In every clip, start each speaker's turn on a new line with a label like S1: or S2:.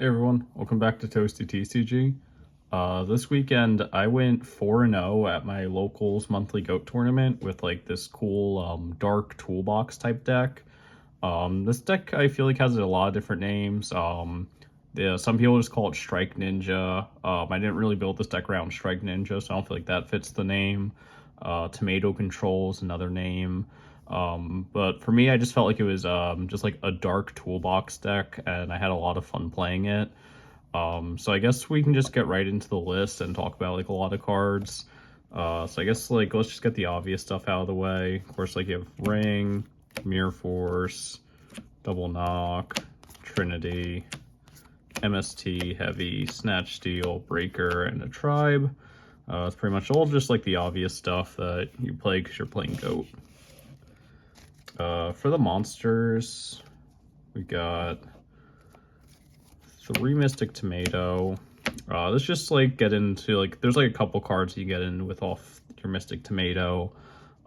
S1: Hey everyone, welcome back to Toasty TCG. This weekend I went 4-0 at my locals monthly GOAT tournament with like this cool dark toolbox type deck. This deck I feel like has a lot of different names. Some people just call it Strike Ninja. I didn't really build this deck around Strike Ninja, so I don't feel like that fits the name. Tomato Control is another name. But for me, I just felt like it was just like a dark toolbox deck, and I had a lot of fun playing it. So I guess we can just get right into the list and talk about like a lot of cards. So I guess like let's just get the obvious stuff out of the way. Of course, like you have Ring, Mirror Force, Double Knock, Trinity, MST, Heavy, Snatch Steal, Breaker, and a Tribe. It's pretty much all just like the obvious stuff that you play because you're playing GOAT. For the monsters, we got 3 Mystic Tomato. Let's just like get into like there's like a couple cards you get in with off your Mystic Tomato.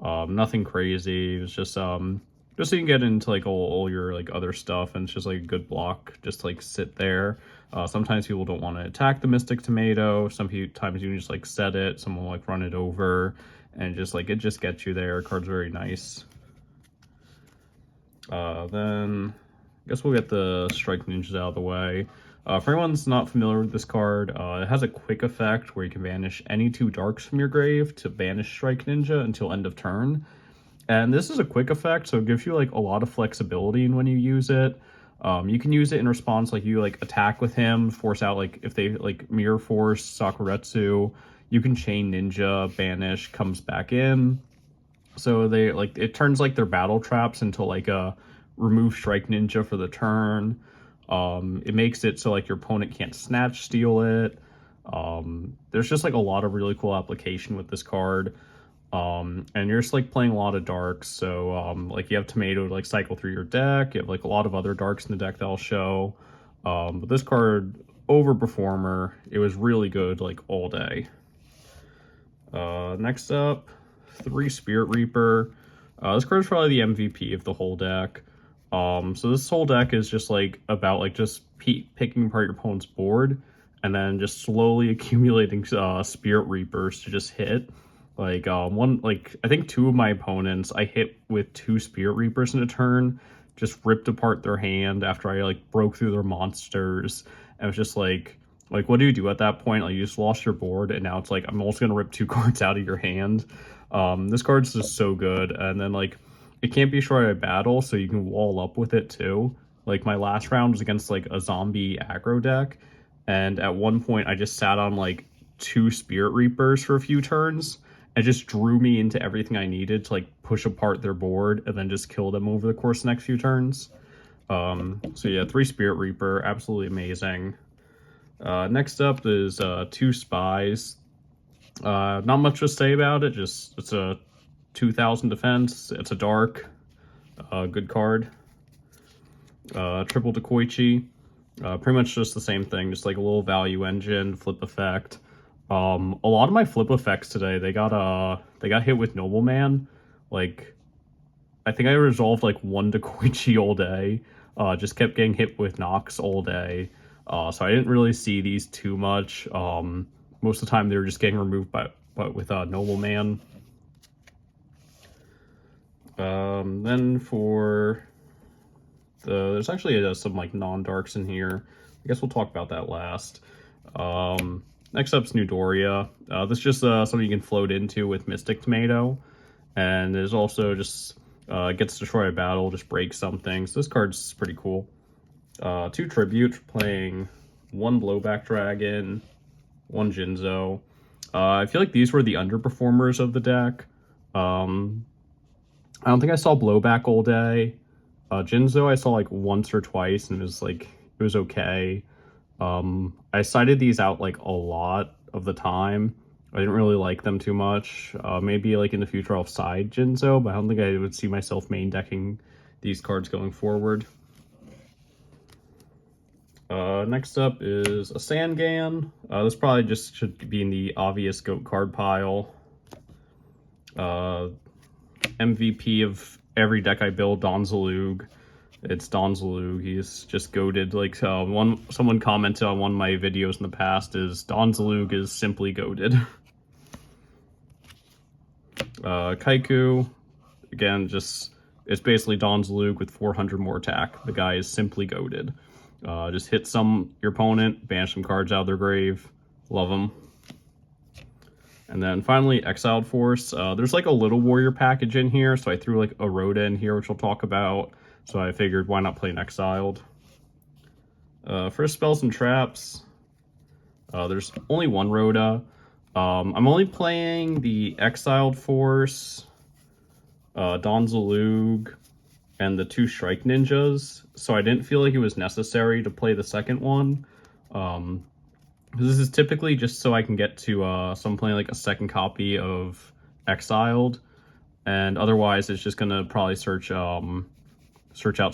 S1: Nothing crazy. It's just so you can get into like all your like other stuff, and it's just like a good block. Just like sit there. Sometimes people don't want to attack the Mystic Tomato. Sometimes you can just like set it. Someone will like run it over, and just like it just gets you there. Card's very nice. Then I guess we'll get the Strike Ninjas out of the way. For anyone that's not familiar with this card, it has a quick effect where you can banish any 2 darks from your grave to banish Strike Ninja until end of turn. And this is a quick effect, so it gives you like a lot of flexibility in when you use it. You can use it in response, like you like attack with him, force out like if they like Mirror Force, Sakuretsu, you can Chain Ninja, banish, comes back in. So they like it turns like their battle traps into like a remove Strike Ninja for the turn. It makes it so like your opponent can't Snatch Steal it. There's just like a lot of really cool application with this card. And you're just like playing a lot of darks, so like you have Tomato to like cycle through your deck. You have like a lot of other darks in the deck that I'll show. But this card, overperformer, it was really good like all day. Next up, 3 Spirit Reaper. This card is probably the MVP of the whole deck. So this whole deck is just like about like just picking apart your opponent's board and then just slowly accumulating Spirit Reapers to just hit. Like I think 2 of my opponents I hit with 2 Spirit Reapers in a turn, just ripped apart their hand after I like broke through their monsters. And it was just like what do you do at that point? Like you just lost your board, and now it's like I'm also gonna rip 2 cards out of your hand. This card's just so good, and then like it can't be destroyed by battle, so you can wall up with it too. Like my last round was against like a zombie aggro deck, and at one point I just sat on like 2 Spirit Reapers for a few turns. It just drew me into everything I needed to like push apart their board and then just kill them over the course of the next few turns. So yeah, 3 Spirit Reaper, absolutely amazing. Next up is 2 Spies. Not much to say about it, just it's a 2000 defense, it's a dark, good card. Triple Dekoichi, pretty much just the same thing, just like a little value engine, flip effect. A lot of my flip effects today, they got hit with Nobleman. Like, I think I resolved like 1 Dekoichi all day. Just kept getting hit with Nox all day. So I didn't really see these too much. Most of the time they were just getting removed with Nobleman. Then for there's actually some like non-darks in here. I guess we'll talk about that last. Next up's Newdoria. This is just something you can float into with Mystic Tomato, and there's also just gets destroyed a battle, just breaks something. So this card's pretty cool. 2 Tribute, playing 1 Blowback Dragon, 1 Jinzo. I feel like these were the underperformers of the deck. I don't think I saw Blowback all day. Jinzo I saw like once or twice, and it was okay. I cited these out like a lot of the time. I didn't really like them too much. Maybe like in the future I'll side Jinzo, but I don't think I would see myself main decking these cards going forward. Next up is a Sangan. This probably just should be in the obvious GOAT card pile. MVP of every deck I build, Donzalug. It's Donzalug. He's just goated. Like someone commented on one of my videos in the past is Donzalug is simply goated. Kaiku, again, just it's basically Donzalug with 400 more attack. The guy is simply goated. Just hit your opponent, banish some cards out of their grave. Love him. And then finally, Exiled Force. There's like a little warrior package in here, so I threw like a Rhoda in here, which we'll talk about. So I figured, why not play an Exiled? For spells and traps, there's only one Rhoda. I'm only playing the Exiled Force, Donzalug, and the 2 Strike Ninjas, so I didn't feel like it was necessary to play the second one. This is typically just so I can get to, so I'm playing like a second copy of Exiled, and otherwise it's just gonna probably search out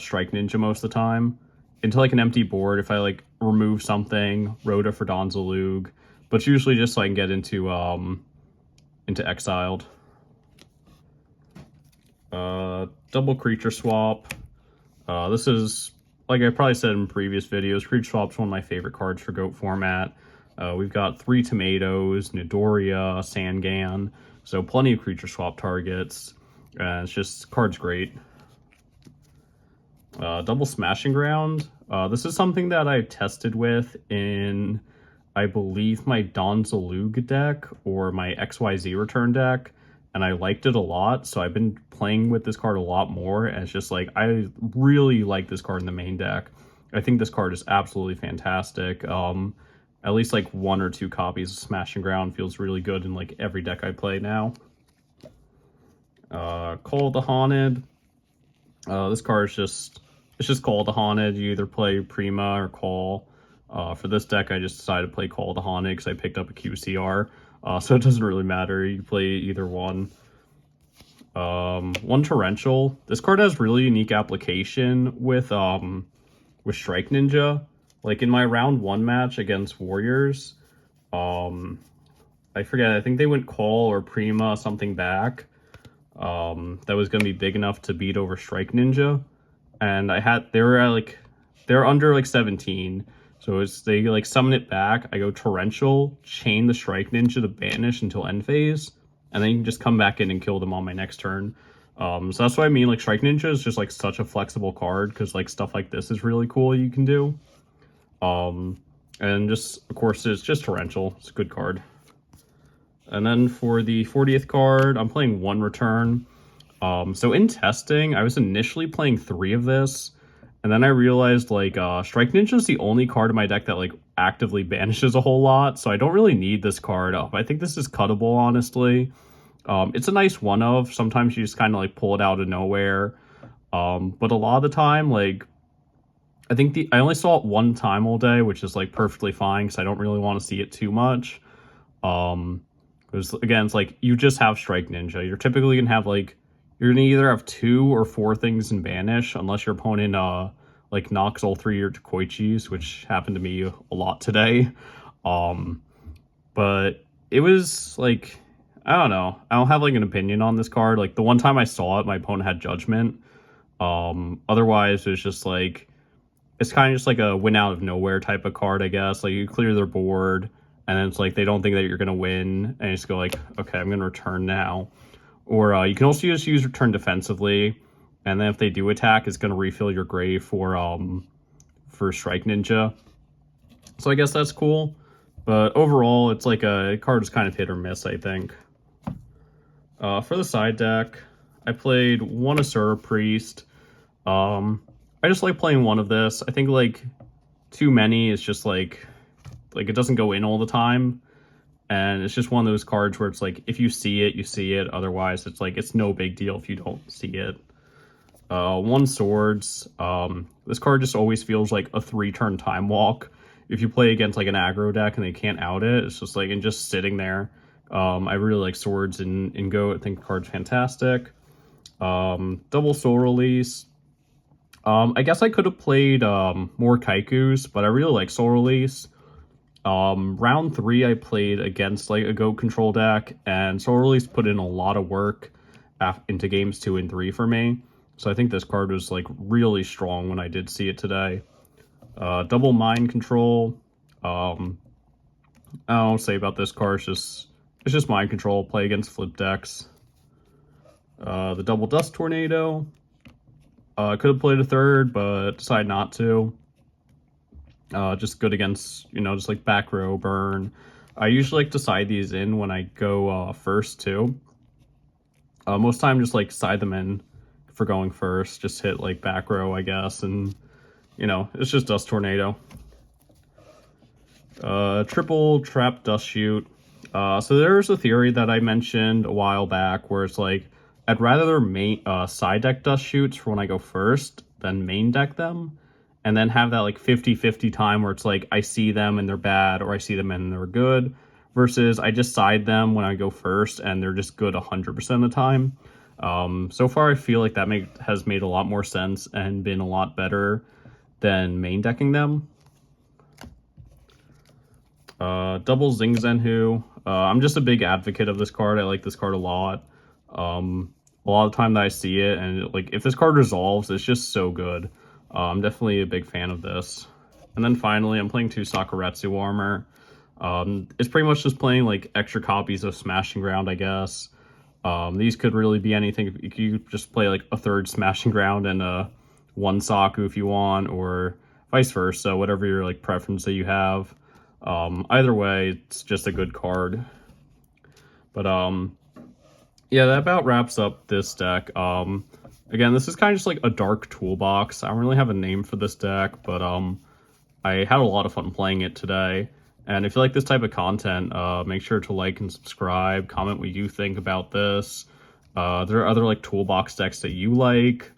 S1: Strike Ninja most of the time. Into like an empty board, if I like remove something, Rhoda for Donzalug, but it's usually just so I can get into Exiled. Double creature swap. This is, like I probably said in previous videos, creature swap's one of my favorite cards for GOAT format. We've got 3 tomatoes, Nidoria, Sangan, so plenty of creature swap targets, and it's just, card's great. Double Smashing Ground. This is something that I tested with in, I believe, my Donzalug deck or my XYZ return deck, and I liked it a lot, so I've been playing with this card a lot more, and it's just like, I really like this card in the main deck. I think this card is absolutely fantastic. At least like 1 or 2 copies of Smashing Ground feels really good in like every deck I play now. Call of the Haunted. This card is just Call of the Haunted. You either play Prima or Call. For this deck, I just decided to play Call of the Haunted because I picked up a QCR. So it doesn't really matter. You play either one. One Torrential. This card has really unique application with Strike Ninja. Like in my round 1 match against Warriors, I forget, I think they went Call or Prima something back. That was gonna be big enough to beat over Strike Ninja. And they were under like 17. So they like summon it back. I go Torrential, chain the Strike Ninja to banish until end phase, and then you can just come back in and kill them on my next turn. So that's what I mean. Like Strike Ninja is just like such a flexible card because like stuff like this is really cool you can do. And just of course it's just Torrential. It's a good card. And then for the 40th card, I'm playing 1 return. So in testing, I was initially playing 3 of this. And then I realized, like, Strike Ninja is the only card in my deck that, like, actively banishes a whole lot, so I don't really need this card up. I think this is cuttable, honestly. It's a nice one-of. Sometimes you just kind of, like, pull it out of nowhere. But a lot of the time, like, I think I only saw it 1 time all day, which is, like, perfectly fine, because I don't really want to see it too much. Because, again, it's like, you just have Strike Ninja. You're typically going to have, like, you're going to either have 2 or 4 things in Banish, unless your opponent, like, knocks all 3 of your Koichis, which happened to me a lot today. But it was, like, I don't know. I don't have, like, an opinion on this card. Like, the one time I saw it, my opponent had Judgment. Otherwise, it was just, like, it's kind of just, like, a win out of nowhere type of card, I guess. Like, you clear their board, and then it's, like, they don't think that you're going to win, and you just go, like, okay, I'm going to return now. Or you can also just use return defensively, and then if they do attack, it's going to refill your grave for Strike Ninja. So I guess that's cool. But overall, it's like a card is kind of hit or miss, I think. For the side deck, I played 1 Asura Priest. I just like playing 1 of this. I think like too many is just like it doesn't go in all the time. And it's just one of those cards where it's like, if you see it, you see it. Otherwise, it's like, it's no big deal if you don't see it. 1 Swords. This card just always feels like a 3-turn time walk. If you play against like an aggro deck and they can't out it, it's just like, and just sitting there. I really like Swords in Go. I think the card's fantastic. Double Soul Release. I guess I could have played more Kaikus, but I really like Soul Release. Round 3 I played against like a GOAT control deck, and Soul Release put in a lot of work into games 2 and 3 for me. So I think this card was like really strong when I did see it today. Double Mind Control. I don't say about this card. It's just Mind Control. Play against flip decks. The Double Dust Tornado. I could have played a third, but decided not to. Just good against, just like back row burn. I usually like to side these in when I go first too. Most time just like side them in for going first. Just hit like back row, I guess, and it's just Dust Tornado. Triple Trap Dust Shoot. So there's a theory that I mentioned a while back where it's like, I'd rather their side deck Dust Shoots for when I go first than main deck them, and then have that like 50-50 time where it's like I see them and they're bad, or I see them and they're good, versus I just side them when I go first and they're just good 100% of the time. So far I feel like that has made a lot more sense and been a lot better than main decking them. Double Zing Zenhu. I'm just a big advocate of this card. I like this card a lot. A lot of the time that I see it, and like if this card resolves, it's just so good. I'm definitely a big fan of this. And then finally, I'm playing 2 Sakuretsu Armor. It's pretty much just playing like extra copies of Smashing Ground, I guess. These could really be anything. You could just play like a third Smashing Ground and one Saku if you want, or vice versa, whatever your like preference that you have. Either way, it's just a good card. But yeah, that about wraps up this deck. Again, this is kind of just like a dark toolbox. I don't really have a name for this deck, but I had a lot of fun playing it today. And if you like this type of content, make sure to like and subscribe, comment what you think about this. There are other like toolbox decks that you like,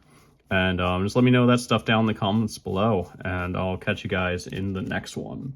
S1: and just let me know that stuff down in the comments below, and I'll catch you guys in the next one.